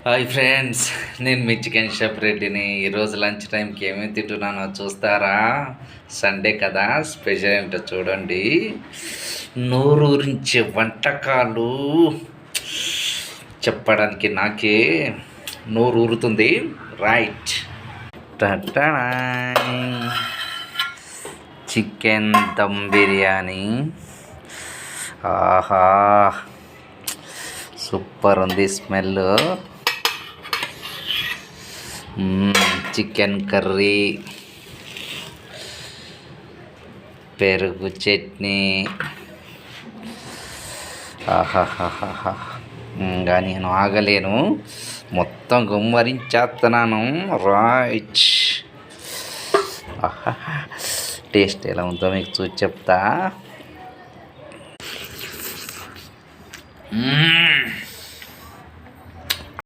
Hi friends, నేను మీ chicken chef రెడ్డిని. ఈరోజు లంచ్ టైంకి ఏమేమి తింటున్నానో చూస్తారా? సండే కదా, స్పెషల్ ఏంటో చూడండి. నోరూరించే వంటకాలు చెప్పడానికి నాకే నోరు ఊరుతుంది. Right, chicken dum biryani. ఆహా, సూపర్ ఉంది స్మెల్. చికెన్ కర్రీ, పెరుగు చట్నీ. ఆహాహాహా, ఇంకా నేను ఆగలేను, మొత్తం గుమ్మరించేస్తున్నాను. రైట్, టేస్ట్ ఎలా ఉందో మీకు చూసి చెప్తా.